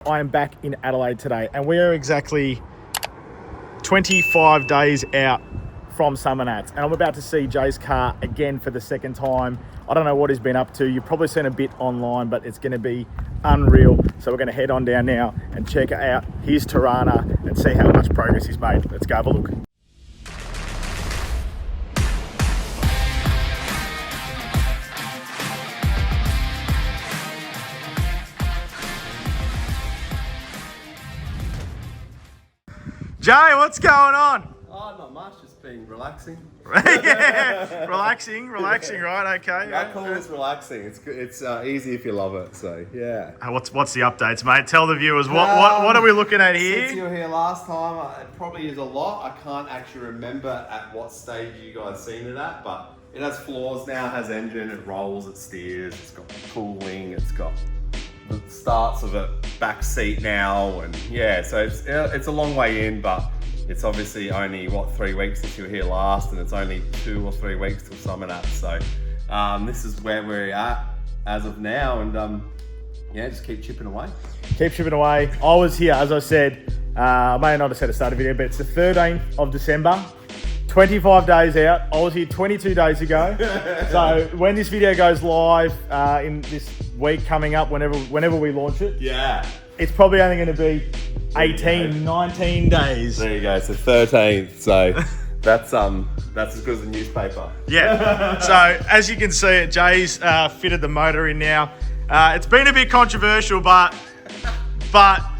I am back in Adelaide today, and we are exactly 25 days out from Summernats, and I'm about to see Jay's car again for the second time. I don't know what he's been up to. You've probably seen a bit online, but it's going to be unreal. So we're going to head on down now and check out his Torana and see how much progress he's made. Let's go have a look. Jay, what's going on? Oh, not much, just been relaxing. Yeah, relaxing, right? Okay. I call this relaxing. It's good. It's easy if you love it. So yeah. What's the updates, mate? Tell the viewers what are we looking at here? Since you were here last time, it probably is a lot. I can't actually remember at what stage you guys seen it at, but it has floors now, has engine, it rolls, it steers, it's got cooling, it's got the starts of a back seat now, and yeah, so it's a long way in, but it's obviously only 3 weeks since you were here last, and it's only 2 or 3 weeks till Summernats. So this is where we're at as of now, and yeah, just keep chipping away. Keep chipping away. I was here, as I said, I may not have said at the start of the video, but it's the 13th of December. 25 days out. I was here 22 days ago. So when this video goes live in this week coming up, whenever we launch it, yeah, it's probably only going to be 18, 19 days. There you go. So 13th. So that's as good as a newspaper. Yeah. So as you can see, Jay's fitted the motor in now. It's been a bit controversial, but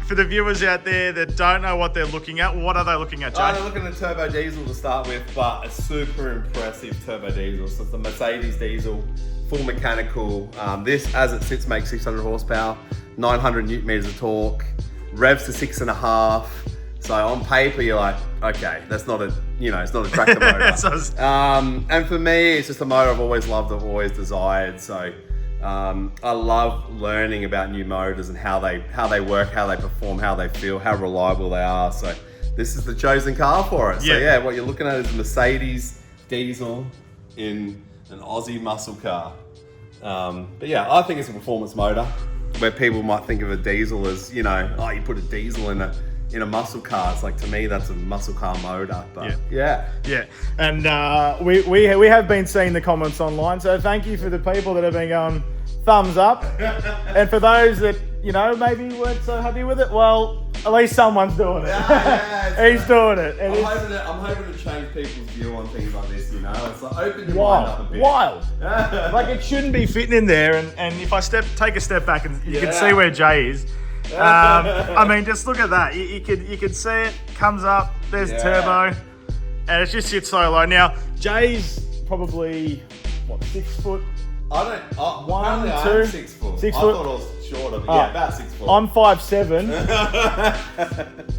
for the viewers out there that don't know what they're looking at, what are they looking at, Jay? They're looking at turbo diesel to start with, but a super impressive turbo diesel. So it's the Mercedes diesel, full mechanical. This, as it sits, makes 600 horsepower, 900 newton meters of torque, revs to 6.5. So on paper, you're like, okay, that's not a, it's not a tractor motor. And for me, it's just a motor I've always loved, I've always desired. So I love learning about new motors and how they work, how they perform, how they feel, how reliable they are. So this is the chosen car for it. So yeah, what you're looking at is a Mercedes diesel in an Aussie muscle car. But yeah, I think it's a performance motor where people might think of a diesel as, you put a diesel in a muscle car. It's like, to me, that's a muscle car motor. But yeah. And we have been seeing the comments online, so thank you for the people that have been going thumbs up. And for those that maybe weren't so happy with it, well, at least someone's doing it. He's doing it. And I'm hoping to change people's view on things like this. It's like, open your mind up a bit. Wild. Like, it shouldn't be fitting in there. And if I take a step back, and you can see where Jay is. I mean, just look at that. You could see it comes up. There's turbo, and it just sits so low. Now, Jay's probably 6 foot. I am 2, 6 foot. 6 I foot. thought I was shorter, but yeah, about 6 foot. I'm 5'7",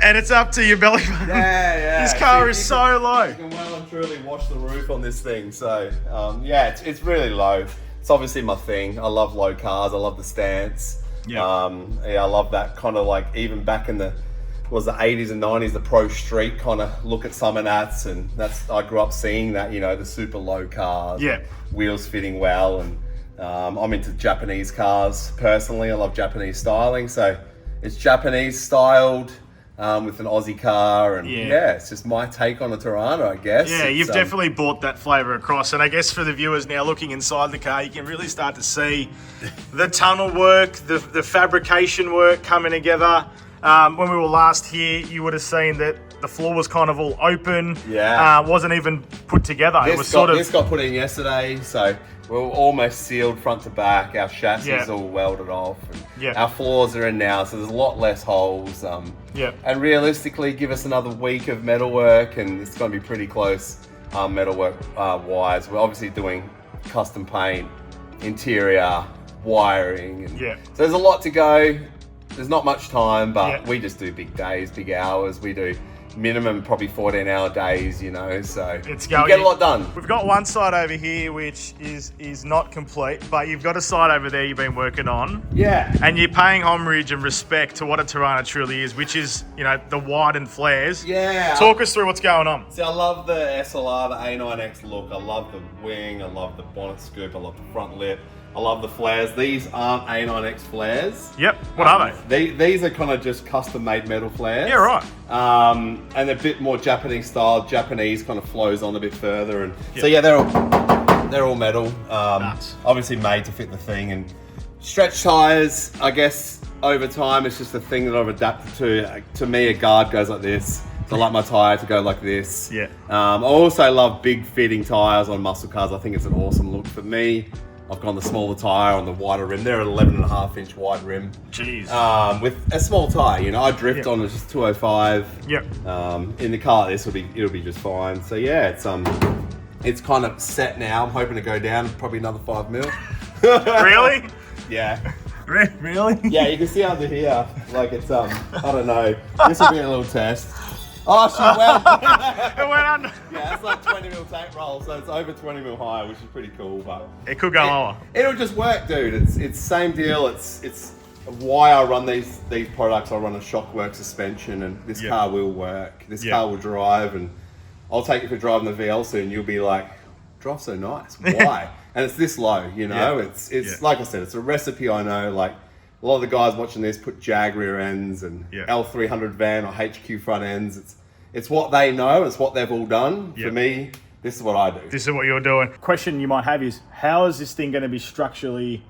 and it's up to your belly button. Yeah. This car is so low. You can well and truly wash the roof on this thing. So yeah, it's really low. It's obviously my thing. I love low cars. I love the stance. Yeah. I love that kind of, like, even back in the 80s and 90s, the pro street kind of look at Summernats, and I grew up seeing that, the super low cars, wheels fitting well, and I'm into Japanese cars personally. I love Japanese styling, so it's Japanese styled with an Aussie car, and it's just my take on a Torana, I guess. Yeah, you've definitely brought that flavour across, and I guess for the viewers now looking inside the car, you can really start to see the tunnel work, the fabrication work coming together. When we were last here, you would have seen that the floor was kind of all open. Wasn't even put together. This got put in yesterday, so we're almost sealed front to back. Our chassis is all welded off. And our floors are in now, so there's a lot less holes. And realistically, give us another week of metalwork, and it's going to be pretty close metalwork wise. We're obviously doing custom paint, interior, wiring. And so there's a lot to go. There's not much time, but we just do big days, big hours. We do minimum probably 14-hour days, so you get a lot done. We've got one side over here which is not complete, but you've got a side over there you've been working on. And you're paying homage and respect to what a Torana truly is, which is, the widened flares. Talk us through what's going on. See, I love the SLR, the A9X look. I love the wing, I love the bonnet scoop, I love the front lip. I love the flares. These aren't A9X flares. Yep. What are they? These are kind of just custom-made metal flares. Yeah, right. And a bit more Japanese style. Japanese kind of flows on a bit further, and so yeah, they're all metal. Nuts. Obviously made to fit the thing, and stretch tires. I guess over time, it's just a thing that I've adapted to. To me, a guard goes like this. So I like my tire to go like this. Yeah. I also love big fitting tires on muscle cars. I think it's an awesome look. For me, I've gone the smaller tire on the wider rim. They're an 11.5-inch wide rim. Jeez. With a small tire, you know, I drift on just 205. Yep. In the car, it'll be just fine. So yeah, it's kind of set now. I'm hoping to go down probably another 5 mil. Really? Yeah. Really? Yeah, you can see under here, like it's I don't know. This will be a little test. Oh, she went. It went under. Yeah, it's like 20 mil tape roll, so it's over 20 mil higher, which is pretty cool. But it could go lower. It'll just work, dude. It's same deal. It's why I run these products. I run a Shockwork suspension, and this car will work. This car will drive, and I'll take you for driving the VL soon. You'll be like, drive so nice. Why? And it's this low, you know. It's like I said, it's a recipe. I know, like. A lot of the guys watching this put Jag rear ends and L300 van or HQ front ends. It's what they know. It's what they've all done. For me, this is what I do. This is what you're doing. Question you might have is, how is this thing going to be structurally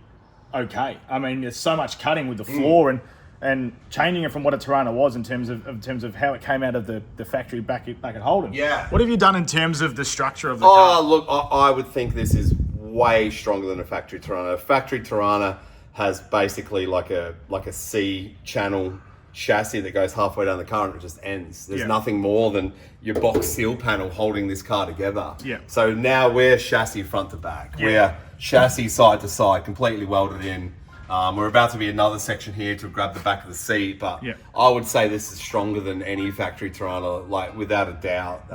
okay? I mean, there's so much cutting with the floor and changing it from what a Torana was in terms of how it came out of the factory back at Holden. Yeah. What have you done in terms of the structure of the car? Oh, look, I would think this is way stronger than a factory Torana. A factory Torana has basically like a C channel chassis that goes halfway down the car and it just ends. There's nothing more than your box seal panel holding this car together. Yeah. So now we're chassis front to back. Yeah. We're chassis side to side, completely welded in. We're about to be another section here to grab the back of the seat, but I would say this is stronger than any factory Torana, like without a doubt.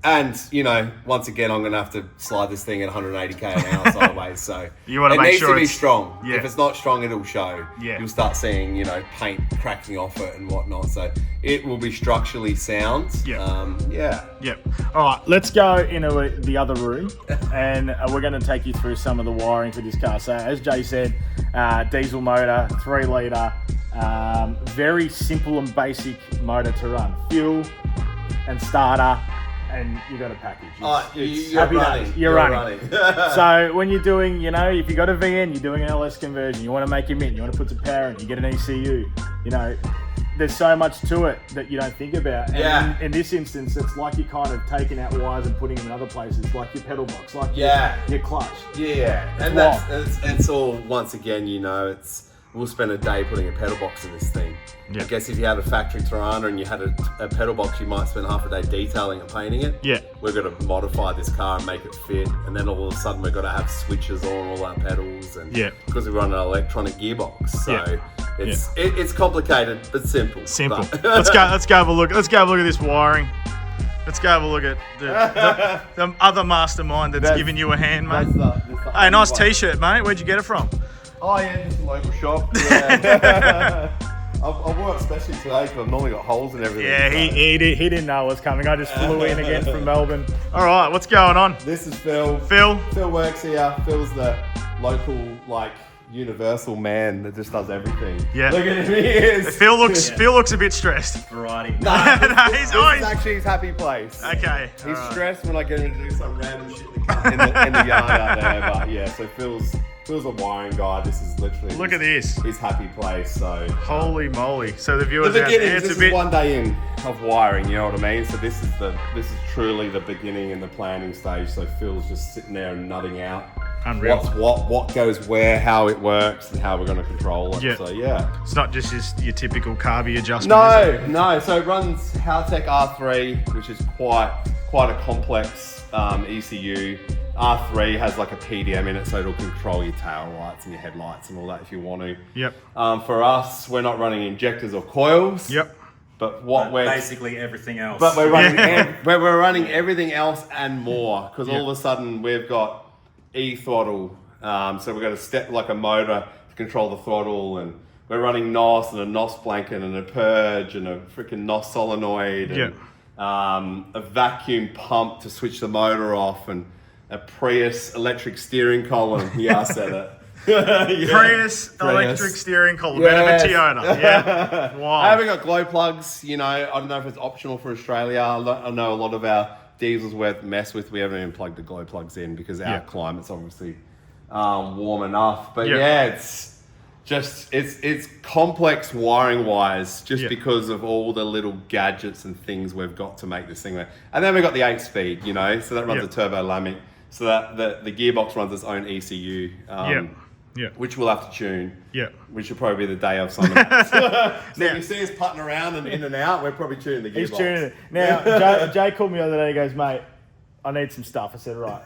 And, you know, once again, I'm going to have to slide this thing at 180k an hour sideways. So you want to make sure it needs to be strong. Yeah. If it's not strong, it'll show. Yeah. You'll start seeing, you know, paint cracking off it and whatnot. So it will be structurally sound. Yeah. All right, let's go into the other room and we're going to take you through some of the wiring for this car. So as Jay said, diesel motor, 3 litre, very simple and basic motor to run. Fuel and starter. And you got a package. You're running. So when you're doing, you know, if you got a VN, you're doing an LS conversion, you want to make your mint, you want to put some power in, you get an ECU, you know, there's so much to it that you don't think about. And in this instance, it's like you're kind of taking out wires and putting them in other places, like your pedal box, like your clutch. And it's all, once again, you know, we'll spend a day putting a pedal box in this thing. I guess if you had a factory Torana and you had a pedal box, you might spend half a day detailing and painting it. We're going to modify this car and make it fit, and then all of a sudden we've got to have switches on all our pedals, and because we run an electronic gearbox, so it's complicated but simple. But let's go have a look. Let's go have a look at this wiring. Let's go have a look at the other mastermind that's giving you a hand, mate. Hey, nice t-shirt, mate. Where'd you get it from? Oh yeah, just a local shop. Yeah. I wore it especially today because I've normally got holes in everything. Yeah, he didn't know it was coming. I just flew in again from Melbourne. All right, what's going on? This is Phil. Phil works here. Phil's the local, like, universal man that just does everything. Yeah. Look at him, he is. Phil looks a bit stressed. Variety. This is actually his happy place. Okay. He's stressed when I get him to do some random shit in the yard out there. But yeah, so Phil's a wiring guy. This is literally look at this. His happy place. So holy moly! So the viewers the out beginning. there, This is one day in of wiring. You know what I mean? So this is truly the beginning and the planning stage. So Phil's just sitting there and nutting out. Unreal. What goes where, how it works, and how we're going to control it. Yeah. So yeah. It's not just your typical carby adjustment. No. So it runs Haltech R3, which is quite a complex ECU. R3 has like a PDM in it, so it'll control your tail lights and your headlights and all that if you want to. Yep. For us, we're not running injectors or coils. Yep. But basically everything else. But we're running we're running everything else and more, because all of a sudden we've got e-throttle. So we've got a step like a motor to control the throttle, and we're running NOS and a NOS blanket and a purge and a freaking NOS solenoid and a vacuum pump to switch the motor off, and a Prius electric steering column. Yeah, I said it. Prius electric steering column, bit of a Toyota. Yeah. Wow. I haven't got glow plugs. You know, I don't know if it's optional for Australia. I know a lot of our diesels we mess with. We haven't even plugged the glow plugs in because our climate's obviously warm enough. But it's just it's complex wiring wise, just because of all the little gadgets and things we've got to make this thing work. And then we've got the 8-speed, you know, so that runs a turbo lamic. So that the gearbox runs its own ECU, which we'll have to tune. Yeah, which will probably be the day of Summernats. So if you see us putting around and in and out, we're probably tuning the gearbox. He's tuning it. Now, Jay called me the other day. He goes, "Mate, I need some stuff." I said, "Right,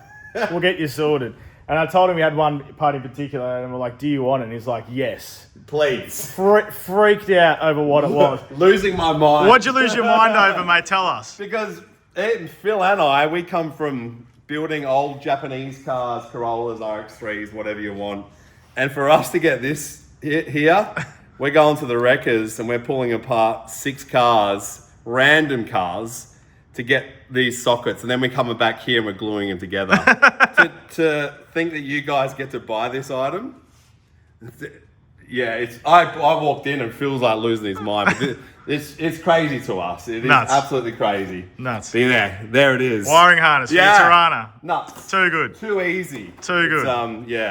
we'll get you sorted." And I told him we had one part in particular, and we're like, "Do you want it?" And he's like, "Yes, please." Freaked out over what it was. Losing my mind. What'd you lose your mind over, mate? Tell us. Because Phil and I, we come from building old Japanese cars, Corollas, RX3s, whatever you want. And for us to get this here, we're going to the wreckers and we're pulling apart 6 cars, random cars, to get these sockets. And then we're coming back here and we're gluing them together. to think that you guys get to buy this item, I walked in and Phil's like losing his mind. But it's crazy to us. It is absolutely crazy. Nuts. But there it is. Wiring harness for your Torana. Nuts. Too good. Too easy. Too good.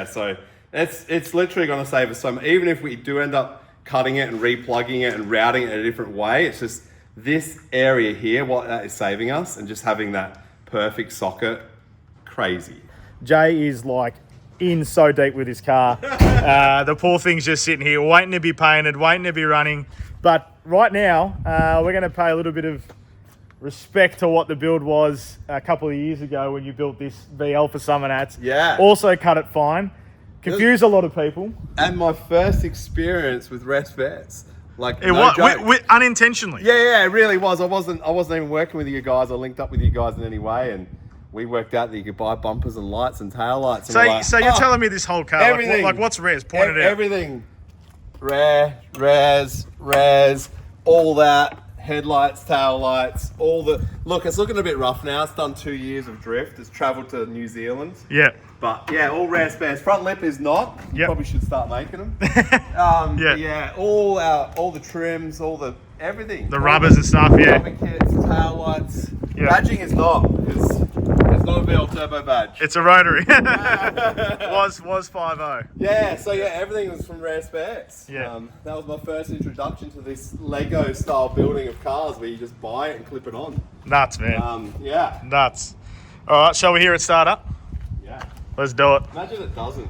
So it's literally going to save us some. Even if we do end up cutting it and replugging it and routing it in a different way, it's just this area here, what that is saving us, and just having that perfect socket, crazy. Jay is like in so deep with his car. The poor thing's just sitting here waiting to be painted, waiting to be running. But right now, we're going to pay a little bit of respect to what the build was a couple of years ago when you built this VL for Summernats. Yeah. Also cut it fine. Confused a lot of people. And my first experience with rest vets. Like, unintentionally. Yeah, it really was. I wasn't even working with you guys. I linked up with you guys in any way, and we worked out that you could buy bumpers and lights and tail lights. And so you're telling me this whole car, everything, like what's res? Point it out. Everything. Res, all that. Headlights, tail lights, all the... Look, it's looking a bit rough now. It's done 2 years of drift. It's travelled to New Zealand. Yeah. But yeah, all rare spares. Front lip is not. You probably should start making them. All the trims, everything. The rubbers and stuff, Rubber kits, tail lights. Badging is not, because it's not a VL turbo badge. It's a rotary. was 5.0. Yeah, so everything was from rare spares. Yeah. That was my first introduction to this Lego style building of cars where you just buy it and clip it on. Nuts, man. Yeah. Nuts. All right, shall we hear it start up? Yeah. Let's do it. Imagine it doesn't.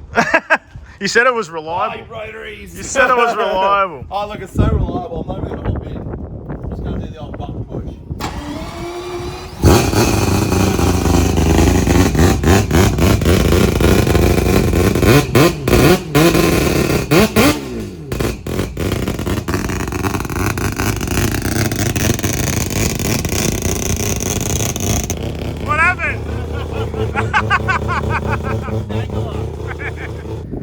You said it was reliable. Rotaries. You said it was reliable. Oh, look, it's so reliable. I'm not even going to hop in. I'm just going to do the old button push. What happened?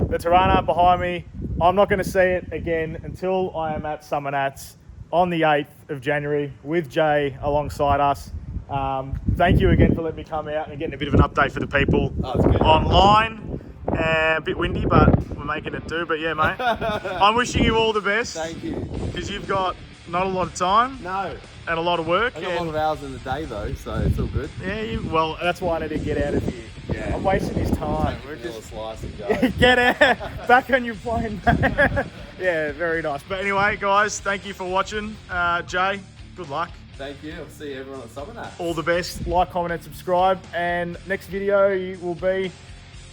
The Torana behind me, I'm not going to see it again until I am at Summernats on the 8th of January with Jay alongside us. Thank you again for letting me come out and getting a bit of an update for the people online. A bit windy, but we're making it do. But yeah, mate, I'm wishing you all the best. Thank you. Because you've got not a lot of time. No. And a lot of work. I got a lot of hours in the day though, so it's all good. Yeah, well, that's why I need to get out of here. Yeah. I'm wasting his time. We're just a slice and go. Get out. Back on your plane, mate. Yeah, very nice. But anyway, guys, thank you for watching. Jay, good luck. Thank you. I'll see everyone at Summernats. All the best. Like, comment, and subscribe. And next video will be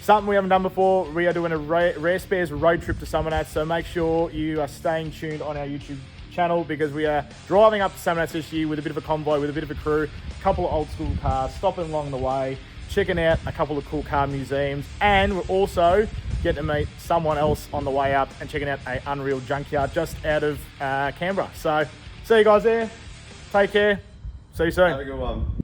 something we haven't done before. We are doing a Rare Spares road trip to Summernats, so make sure you are staying tuned on our YouTube channel because we are driving up to Summernats this year with a bit of a convoy, with a bit of a crew, a couple of old school cars, stopping along the way, checking out a couple of cool car museums, and we're also getting to meet someone else on the way up and checking out a Unreal junkyard just out of Canberra. So see you guys there. Take care. See you soon. Have a good one.